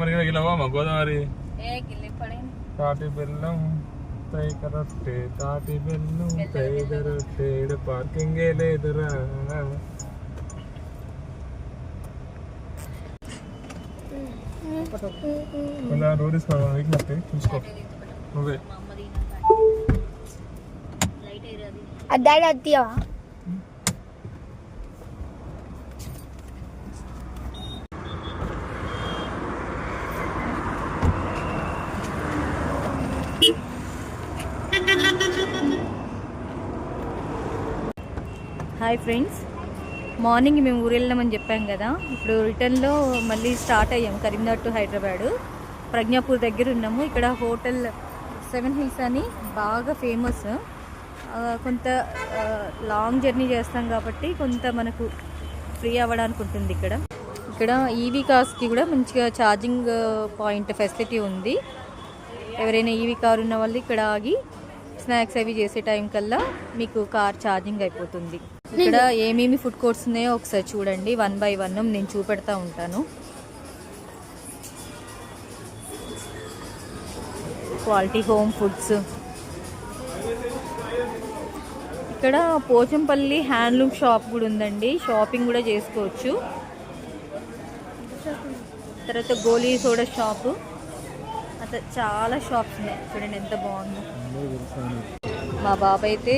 మరి గిలవా మా గోదావరి తాటి బెల్లం తైక రొట్టె తాటి బెల్లం తైక రొట్టె పార్కింగే లేదురా రోడ్ చూసుకో నువ్వే అద్దాలు అత్తియా హాయ్ ఫ్రెండ్స్, మార్నింగ్ మేము ఊరు వెళ్ళామని చెప్పాం కదా. ఇప్పుడు రిటర్న్లో మళ్ళీ స్టార్ట్ అయ్యాము కరీంనగర్ టు హైదరాబాద్. ప్రజ్ఞాపూర్ దగ్గర ఉన్నాము. ఇక్కడ హోటల్ 7 Hills అని బాగా ఫేమస్. కొంత లాంగ్ జర్నీ చేస్తాం కాబట్టి కొంత మనకు ఫ్రీ అవ్వడానికి ఉంటుంది. ఇక్కడ ఈవీ కార్స్కి కూడా మంచిగా ఛార్జింగ్ పాయింట్ ఫెసిలిటీ ఉంది. ఎవరైనా ఈవీ కార్ ఉన్న వాళ్ళు ఇక్కడ ఆగి స్నాక్స్ అవి చేసే టైం కల్లా మీకు కార్ ఛార్జింగ్ అయిపోతుంది. ఇక్కడ ఏమేమి ఫుడ్ కోర్ట్స్ ఉన్నాయో ఒకసారి చూడండి. 1 by 1 నేను చూపెడతా ఉంటాను. Quality home foods. ఇక్కడ పోచంపల్లి హ్యాండ్లూమ్ షాప్ కూడా ఉందండి. షాపింగ్ కూడా చేసుకోవచ్చు. తర్వాత గోలీ సోడా షాపు, అట్లా చాలా షాప్స్ ఉన్నాయి. చూడండి ఎంత బాగుందో. మా బాబు అయితే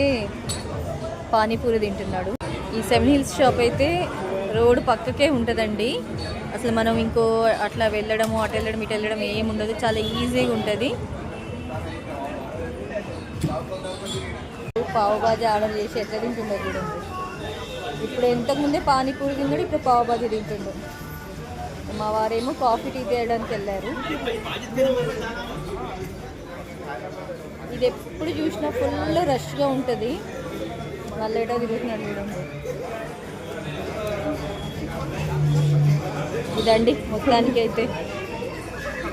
పానీపూరి తింటున్నాడు. ఈ 7 Hills షాప్ అయితే రోడ్డు పక్కకే ఉంటుందండి. అసలు మనం ఇంకో అట్లా వెళ్ళడము అటు వెళ్ళడం ఇటు వెళ్ళడం ఏమి ఉండదు, చాలా ఈజీగా ఉంటుంది. పావు బాజీ ఆర్డర్ చేసి ఎట్లా తింటుండో చూడండి. ఇప్పుడు ఇంతకుముందే పానీపూరి తిన్నాడు, ఇప్పుడు పావు బాజీ తింటుండు. మా వారేమో కాఫీ టీ తీయడానికి వెళ్ళారు. ఇది ఎప్పుడు చూసినా ఫుల్ రష్గా ఉంటుంది. మళ్ళీ ఏటో తిరుగుతున్నాడు చూడండి. ఇదండి మొత్తానికి అయితే